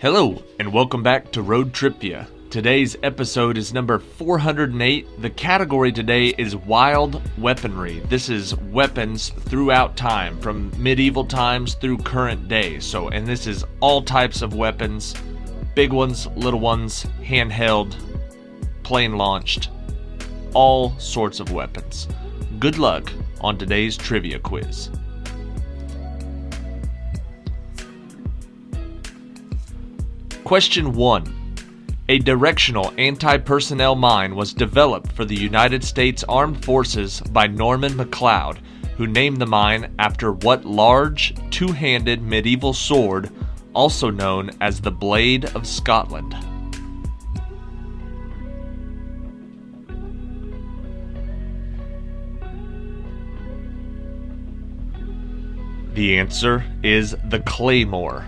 Hello, and welcome back to ROAD TRIpVIA. Today's episode is number 408. The category today is Wild Weaponry. This is weapons throughout time, from medieval times through current day. And this is all types of weapons, big ones, little ones, handheld, plane launched, all sorts of weapons. Good luck on today's trivia quiz. Question 1. A directional anti-personnel mine was developed for the United States Armed Forces by Norman MacLeod, who named the mine after what large, two-handed medieval sword, also known as the Blade of Scotland? The answer is the Claymore.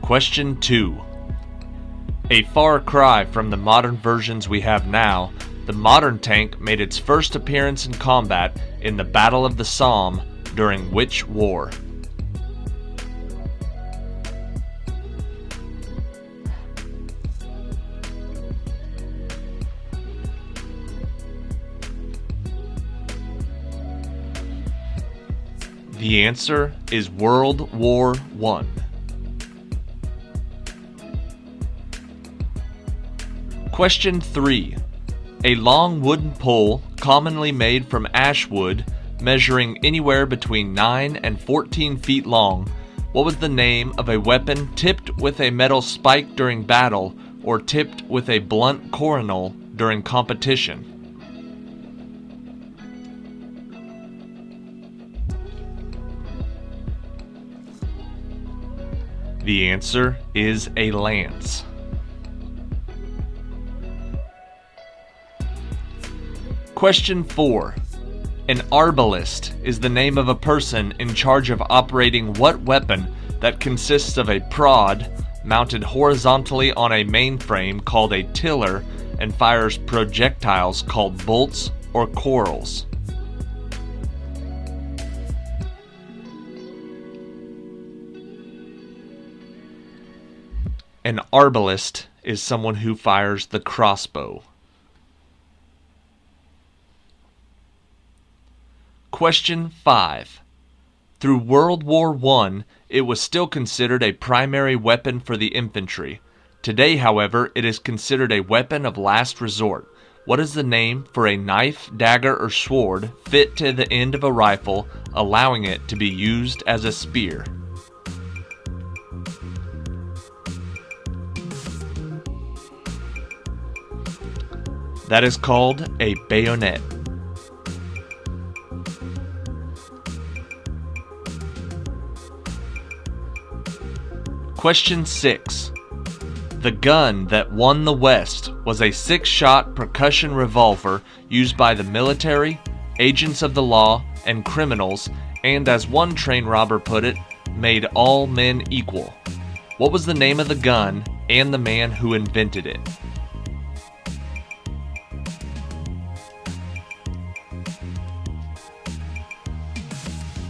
Question 2. A far cry from the modern versions we have now, the modern tank made its first appearance in combat in the Battle of the Somme during which war? The answer is World War I. Question 3. A long wooden pole, commonly made from ash wood, measuring anywhere between 9 and 14 feet long, what was the name of a weapon tipped with a metal spike during battle or tipped with a blunt coronal during competition? The answer is a lance. Question 4. An arbalist is the name of a person in charge of operating what weapon that consists of a prod mounted horizontally on a mainframe called a tiller and fires projectiles called bolts or corals? An arbalist is someone who fires the crossbow. Question 5. Through World War I, it was still considered a primary weapon for the infantry. Today, however, it is considered a weapon of last resort. What is the name for a knife, dagger, or sword fit to the end of a rifle, allowing it to be used as a spear? That is called a bayonet. Question 6. The gun that won the West was a 6-shot percussion revolver used by the military, agents of the law, and criminals, and as one train robber put it, made all men equal. What was the name of the gun and the man who invented it?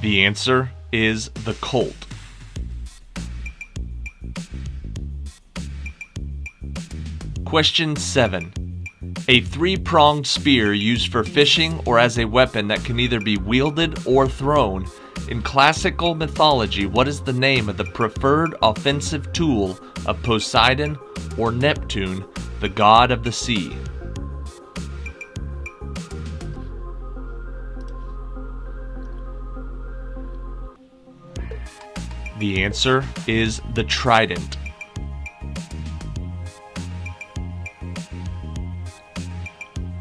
The answer is the Colt. Question 7. A 3-pronged spear used for fishing or as a weapon that can either be wielded or thrown. In classical mythology, what is the name of the preferred offensive tool of Poseidon or Neptune, the god of the sea? The answer is the Trident.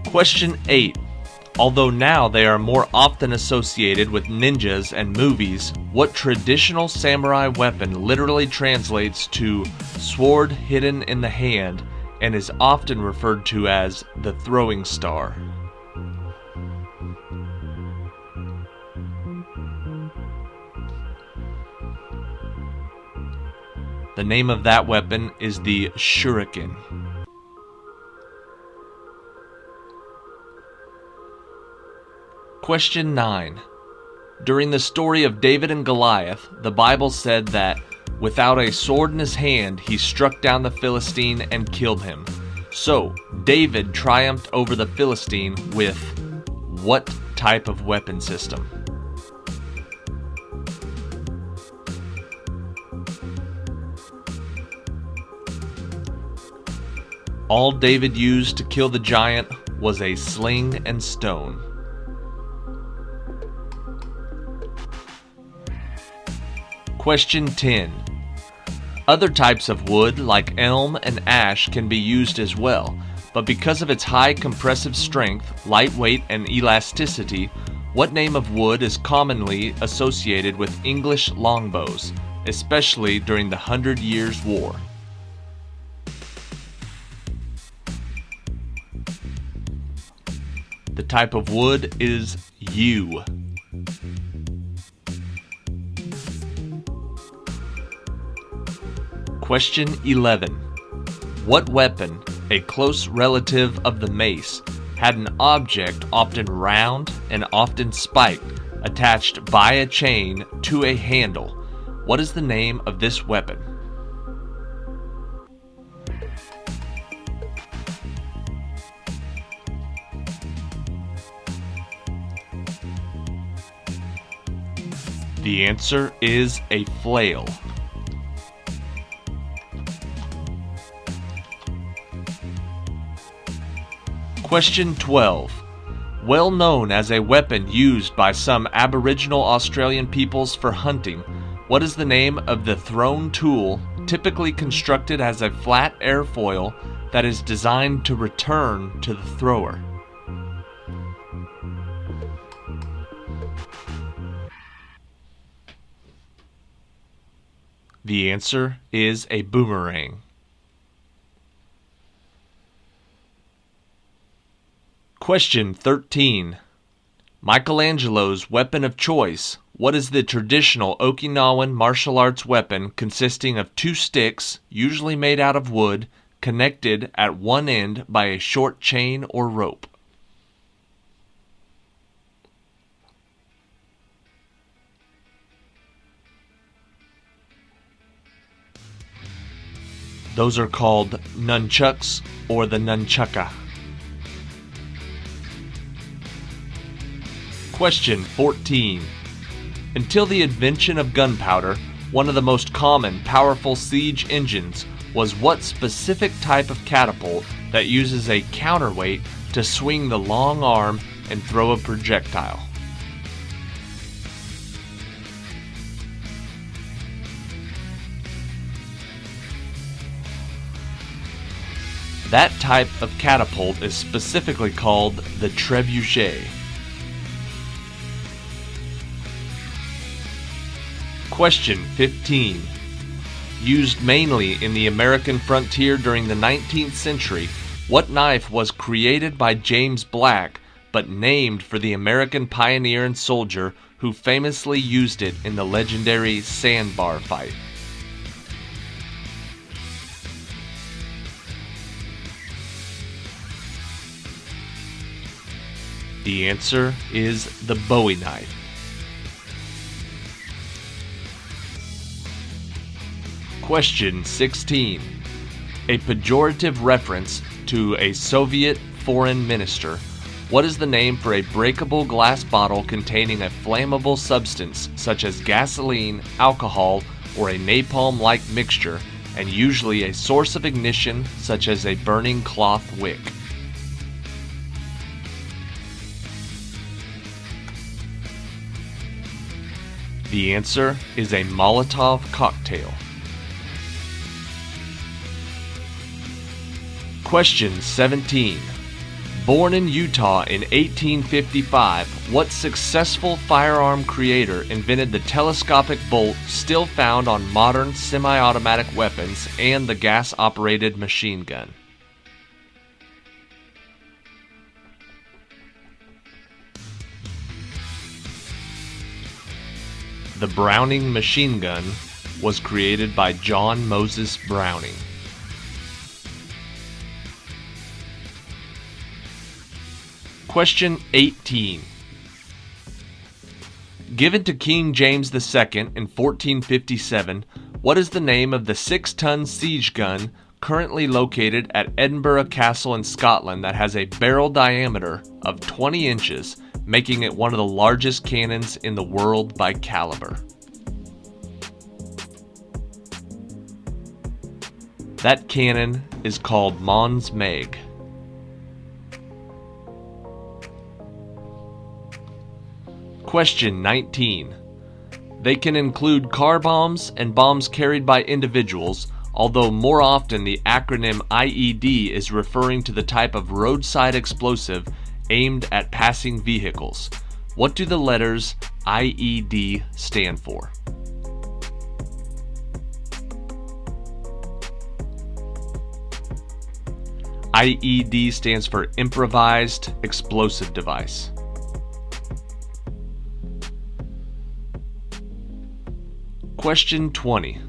Question 8. Although now they are more often associated with ninjas and movies, what traditional samurai weapon literally translates to sword hidden in the hand and is often referred to as the throwing star? The name of that weapon is the shuriken. Question 9. During the story of David and Goliath, the Bible said that without a sword in his hand, he struck down the Philistine and killed him. So, David triumphed over the Philistine with what type of weapon system? All David used to kill the giant was a sling and stone. Question 10. Other types of wood, like elm and ash, can be used as well, but because of its high compressive strength, lightweight, and elasticity, what name of wood is commonly associated with English longbows, especially during the 100 Years' War? The type of wood is yew. Question 11. What weapon, a close relative of the mace, had an object often round and often spiked, attached by a chain to a handle? What is the name of this weapon? The answer is a flail. Question 12. Well known as a weapon used by some Aboriginal Australian peoples for hunting, what is the name of the thrown tool, typically constructed as a flat airfoil that is designed to return to the thrower? The answer is a boomerang. Question 13. Michelangelo's weapon of choice. What is the traditional Okinawan martial arts weapon consisting of two sticks, usually made out of wood, connected at one end by a short chain or rope? Those are called nunchucks or the nunchucka. Question 14. Until the invention of gunpowder, one of the most common powerful siege engines was what specific type of catapult that uses a counterweight to swing the long arm and throw a projectile? That type of catapult is specifically called the trebuchet. Question 15. Used mainly in the American frontier during the 19th century, what knife was created by James Black but named for the American pioneer and soldier who famously used it in the legendary sandbar fight? The answer is the Bowie knife. Question 16. A pejorative reference to a Soviet foreign minister. What is the name for a breakable glass bottle containing a flammable substance such as gasoline, alcohol, or a napalm-like mixture, and usually a source of ignition such as a burning cloth wick? The answer is a Molotov cocktail. Question 17. Born in Utah in 1855, what successful firearm creator invented the telescopic bolt still found on modern semi-automatic weapons and the gas-operated machine gun? The Browning machine gun was created by John Moses Browning. Question 18. Given to King James II in 1457, what is the name of the 6-ton siege gun currently located at Edinburgh Castle in Scotland that has a barrel diameter of 20 inches, making it one of the largest cannons in the world by caliber? That cannon is called Mons Meg. Question 19. They can include car bombs and bombs carried by individuals, although more often the acronym IED is referring to the type of roadside explosive aimed at passing vehicles. What do the letters IED stand for? IED stands for Improvised Explosive Device. Question 20.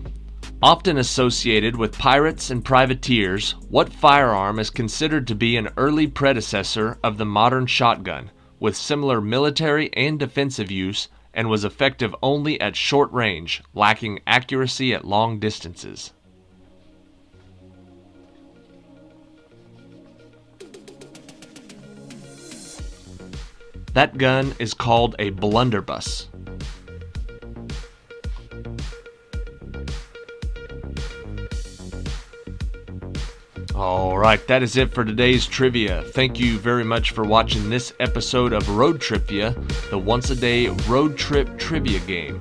Often associated with pirates and privateers, what firearm is considered to be an early predecessor of the modern shotgun, with similar military and defensive use, and was effective only at short range, lacking accuracy at long distances? That gun is called a blunderbuss. Alright, that is it for today's trivia. Thank you very much for watching this episode of Road TRipVIA, the once-a-day road trip trivia game.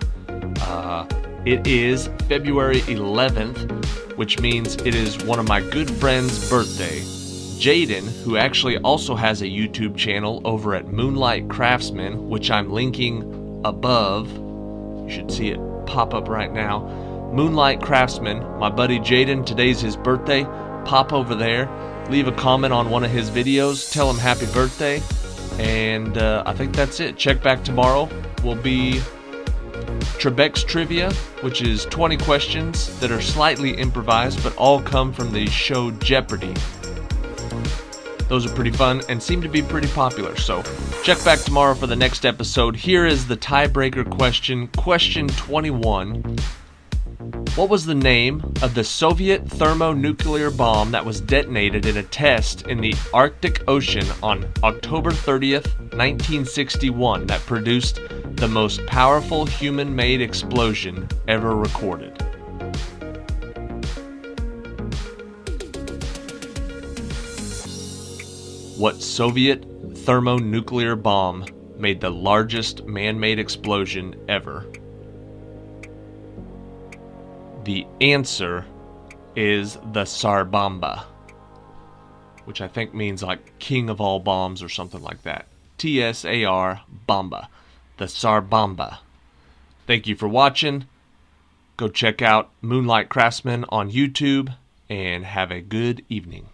It is February 11th, which means it is one of my good friend's birthday. Jaden, who actually also has a YouTube channel over at Moonlight Craftsman, which I'm linking above. You should see it pop up right now. Moonlight Craftsman, my buddy Jaden, today's his birthday. Pop over there, leave a comment on one of his videos, tell him happy birthday, and I think that's it. Check back tomorrow. Will be Trebek's Trivia, which is 20 questions that are slightly improvised, but all come from the show Jeopardy! Those are pretty fun and seem to be pretty popular, so check back tomorrow for the next episode. Here is the tiebreaker question, question 21. What was the name of the Soviet thermonuclear bomb that was detonated in a test in the Arctic Ocean on October 30th, 1961 that produced the most powerful human-made explosion ever recorded? What Soviet thermonuclear bomb made the largest man-made explosion ever? The answer is the Tsar Bomba, which I think means like king of all bombs or something like that. T-S-A-R Bomba, the Tsar Bomba. Thank you for watching. Go check out Moonlight Craftsman on YouTube and have a good evening.